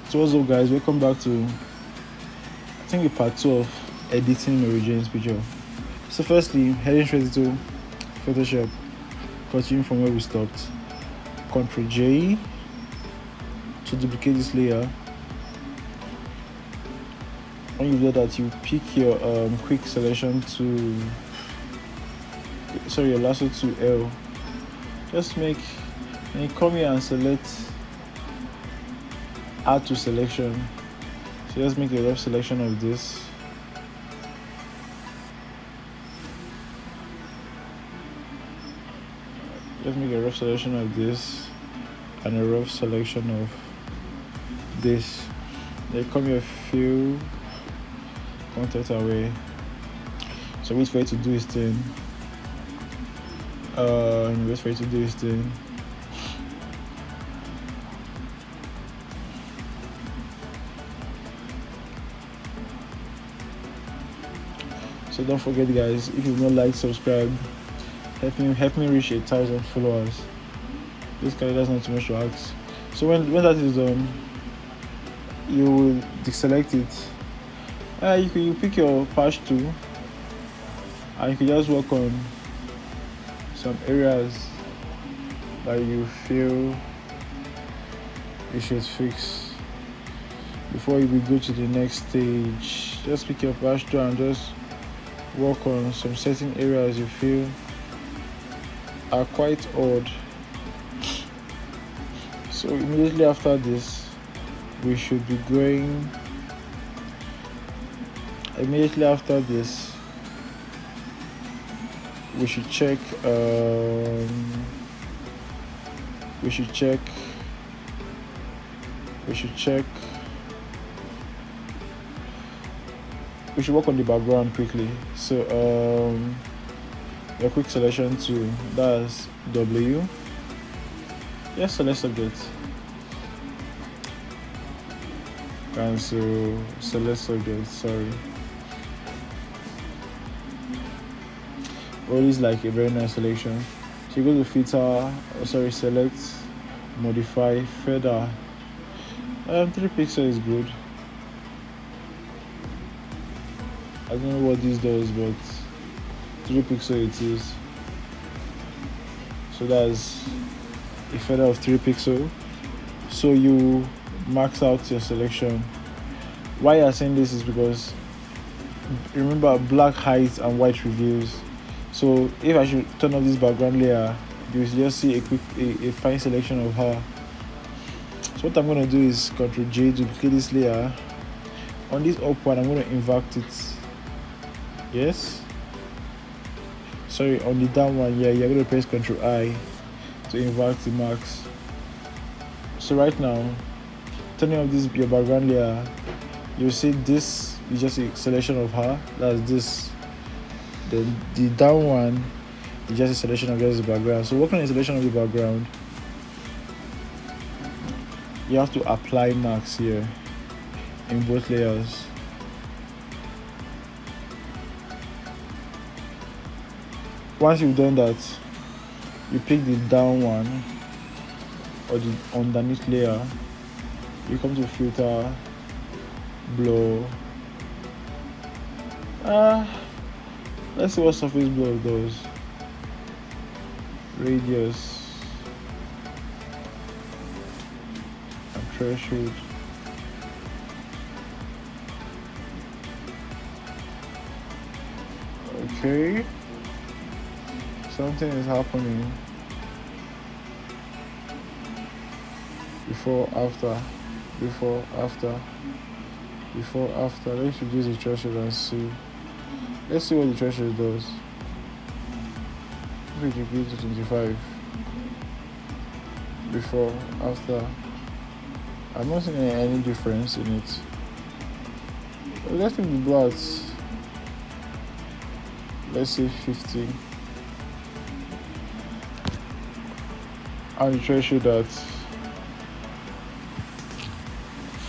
So what's up, guys? Welcome back to, I think, the part 2 of editing Mary picture. So firstly, heading straight into Photoshop, continuing from where we stopped. Ctrl J to duplicate this layer. When you do that, you pick your quick selection to, your lasso to L. Just make, and you come here and select add to selection. So just make a rough selection of this. Just make a rough selection of this and a rough selection of this. Then come here, fill content away. So wait for it to do its thing. Wait for it to do its thing. So don't forget, guys, if you've not liked, subscribe. Help me reach 1,000 followers. Basically, that's not too much to ask. So when that is done, you will deselect it. You pick your patch tool, and you can just work on some areas that you feel you should fix before you will go to the next stage. Just pick your patch tool and just work on some certain areas you feel are quite odd. So immediately after this, we should be going. Immediately after this, we should check. We should check. We should work on the background quickly. So your quick selection to, that's W. Just select subject. Cancel. Select subject. Sorry. Always like a very nice selection. So you go to filter. Select, modify, feather. 3 pixels is good. I don't know what this does, but 3 pixels it is. So that's a feather of 3 pixels. So you max out your selection. Why I'm saying this is because remember, black hides and white reveals. So if I should turn off this background layer, you will just see a fine selection of her. So what I'm going to do is Ctrl J, duplicate this layer. On this up one, I'm going to invert it. Yes. Sorry, on the down one, you're going to press Ctrl I to invert the marks. So right now, turning off this your background layer, you'll see this is just a selection of her. That's this. Then the down one is just a selection of just the background. So working on a selection of the background, you have to apply marks here in both layers. Once you've done that, you pick the down one or the underneath layer. You come to filter, blur. Let's see what surface blur does. Radius and threshold. Okay, something is happening. Before, after. Let's reduce the threshold and see. Let's see what the threshold does. If we decrease to 25. Before, after. I'm not seeing any difference in it. But let's take the bloods. Let's say 50. And the threshold at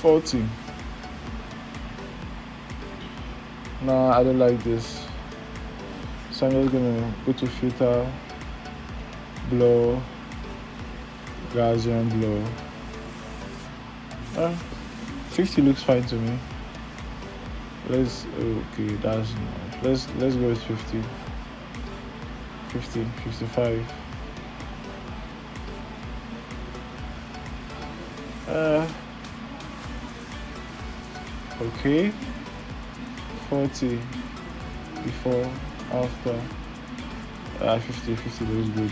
40. Nah, I don't like this. So I'm just gonna go to filter, blur, Gaussian blur. 50 looks fine to me. Okay, that's nice. Let's go with 50. 50, 55. Okay. 40 before, after. 50 looks good.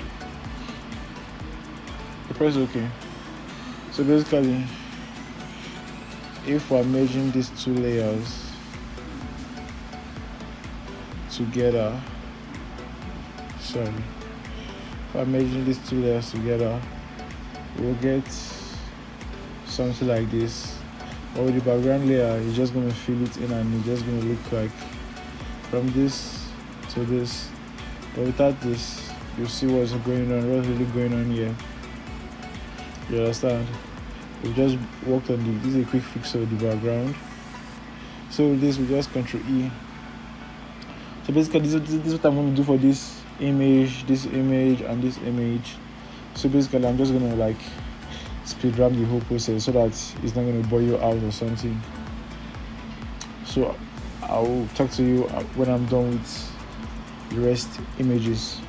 I press OK. So basically, if we're merging these two layers together, if I'm merging these two layers together, we'll get something like this. But with the background layer, you're just going to fill it in and it's just going to look like from this to this. But without this, you'll see what's going on, what's really going on here. You understand? We just worked on this is a quick fix of the background. So with this, we just Ctrl E. So basically, this is what I'm going to do for this image, and this image. So basically, I'm just going to like speed run the whole process so that it's not going to bore you out or something. So I'll talk to you when I'm done with the rest images.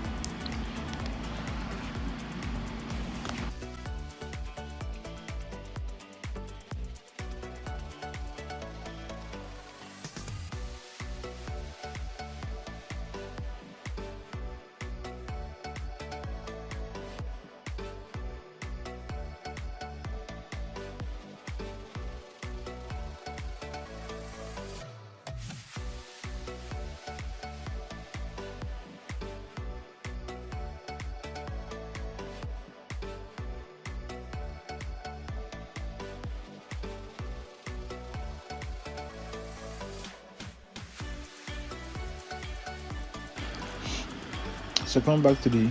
So come back to the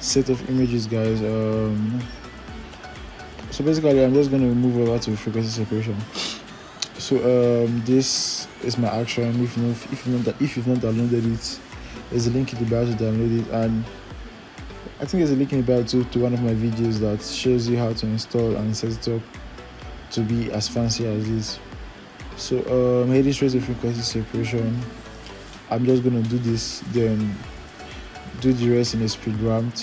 set of images, guys. So basically, I'm just going to move over to frequency separation. So this is my action. If you've not downloaded it, there's a link in the bio to download it, and I think there's a link in the bio to one of my videos that shows you how to install and set it up to be as fancy as this. So heading straight to frequency separation. I'm just gonna do this, then do the rest in a speed ramp,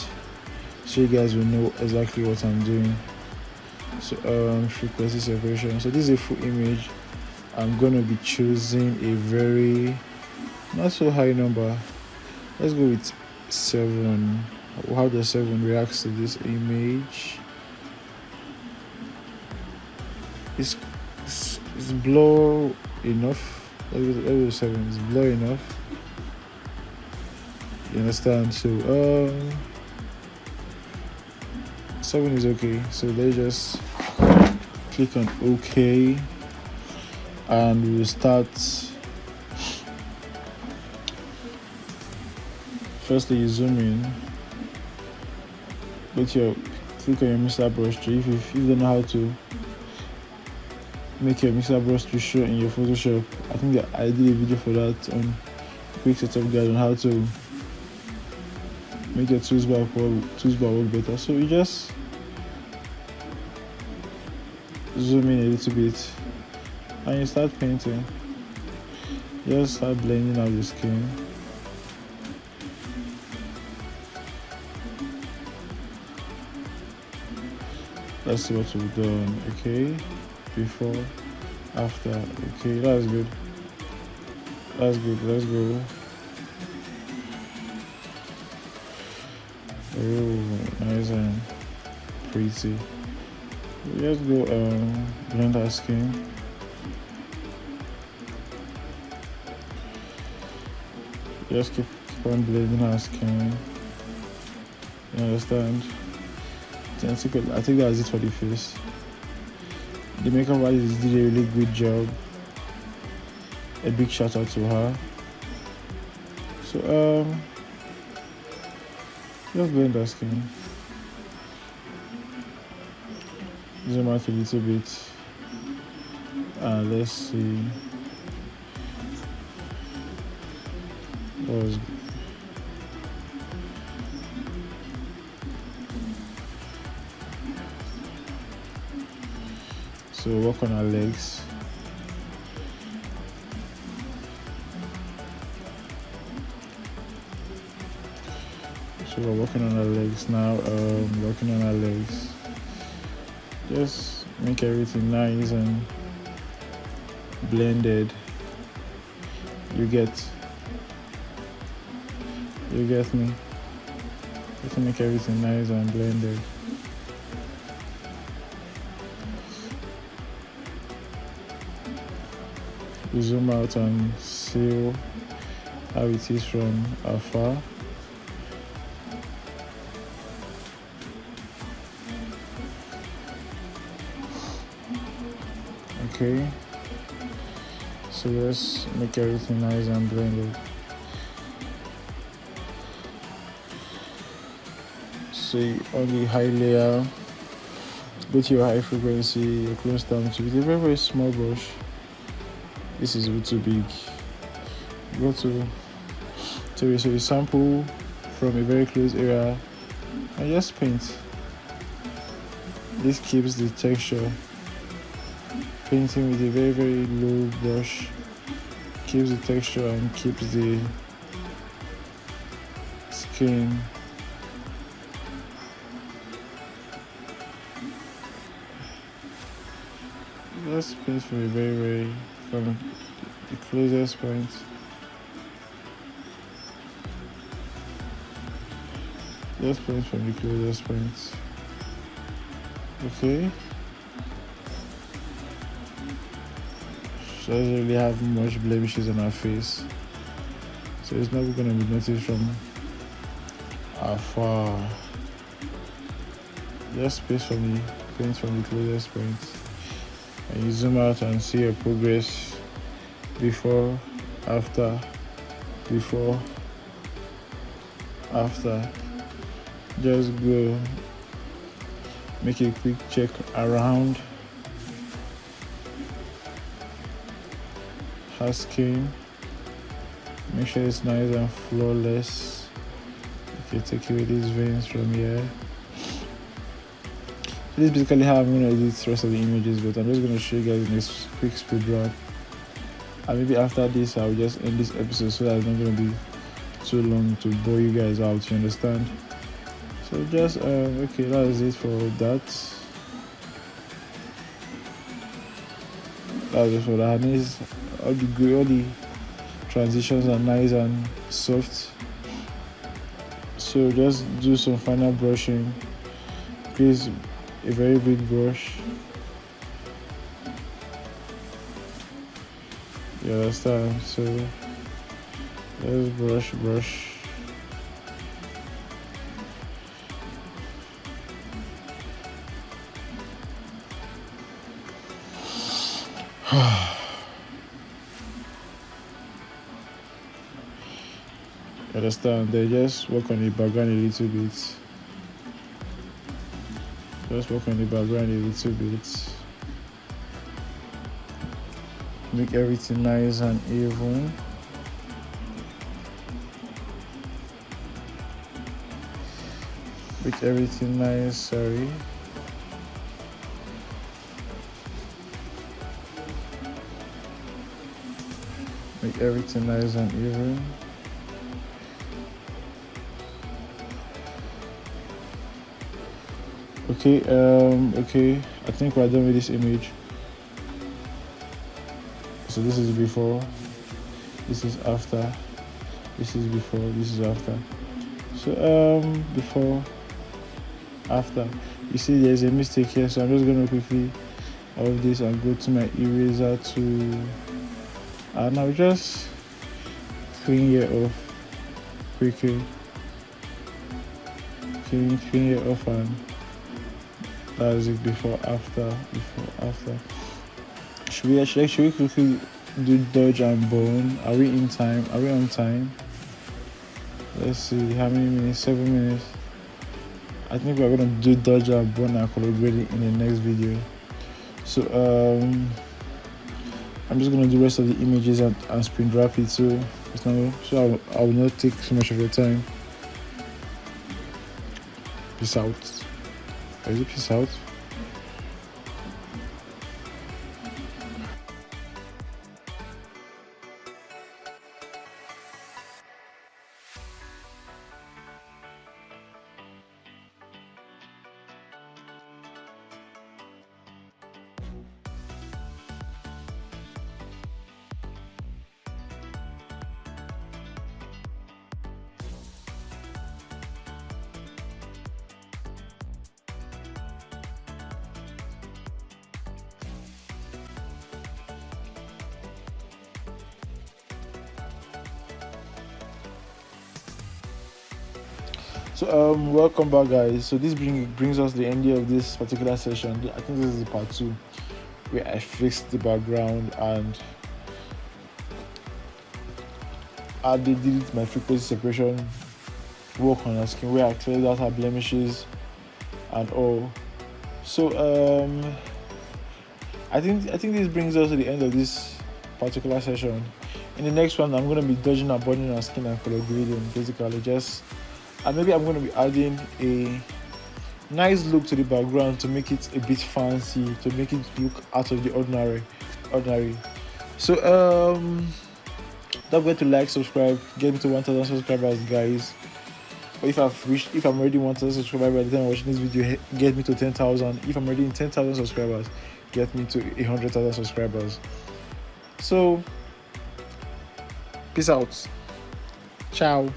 so you guys will know exactly what I'm doing. So frequency separation. So this is a full image. I'm gonna be choosing a very not so high number. Let's go with 7. How the 7 reacts to this image. It's blur enough. Let's go 7. It's blur enough. You understand? So 7 is okay. So let's just click on OK, and we'll start. Firstly, you zoom in. Click on your mixer brush tree. If you don't know how to make your mixer brush tree show in your Photoshop, I think that I did a video for that on quick setup guide on how to make your toolbar work better. So you just zoom in a little bit and you start painting. Just start blending out the skin. Let's see what we've done. Okay, before, after. Okay, that's good. Let's go. Oh, nice and pretty. Let's go blend our skin. Just keep on blending our skin. You understand? I think that's it for the face. The makeup artist did a really good job. A big shout out to her. So just blend our skin. Zoom out a little bit. Let's see. That was good. So work on our legs. So we're working on our legs now. Working on our legs. Just make everything nice and blended. You get me. Just make everything nice and blended. You zoom out and see how it is from afar. Okay, so let's make everything nice and blended. So on the high layer, go to your high frequency, your close down to with a very, very small brush. This is a bit too big. Go to so you sample from a very close area and just paint. This keeps the texture. Painting with a very, very low brush keeps the texture and keeps the skin. Just paint from a very, from the closest point. Just paint from the closest point. Okay. She doesn't really have much blemishes on her face, so it's not going to be noticed from afar. Just paint from the closest point, and you zoom out and see your progress before, after, before, after. Just go make a quick check around her skin. Make sure it's nice and flawless. Okay, take away these veins from here. So this is basically how I'm going to edit the rest of the images, but I'm just going to show you guys in this quick speed run. And maybe after this I'll just end this episode so that it's not going to be too long to bore you guys out, you understand? So just okay, that's it for that. That's it for that. All the transitions are nice and soft. So just do some final brushing. Please, a very big brush. You understand? So let's brush. Understand? They just work on the background a little bit. Just work on the background a little bit. Make everything nice and even. Make everything nice, sorry. Make everything nice and even. Okay, okay, I think we're done with this image. So this is before, this is after, this is before, this is after. So before, after. You see there's a mistake here, so I'm just gonna quickly off this and go to my eraser tool, and I'll just clean it off quickly. Clean it off, and that's it. Before, after. Should we quickly do dodge and bone? Are we in time? Are we on time? Let's see, how many minutes? 7 minutes. I think we're gonna do dodge and bone and color grading in the next video. So I'm just gonna do the rest of the images and spin wrap it, so I will not take so much of your time. Peace out. Is it peace out? So welcome back, guys. So this brings us to the end of this particular session. I think this is the part 2 where I fixed the background and I did my frequency separation work on her skin, where I cleared out her blemishes and all. So I think this brings us to the end of this particular session. In the next one, I'm going to be dodging and burning our skin and color grading, basically. And maybe I'm going to be adding a nice look to the background to make it a bit fancy, to make it look out of the ordinary. So don't forget to like, subscribe, get me to 1,000 subscribers, guys. But if I'm already 1,000 subscribers by the time I'm watching this video, get me to 10,000. If I'm already in 10,000 subscribers, get me to 100,000 subscribers. So peace out. Ciao.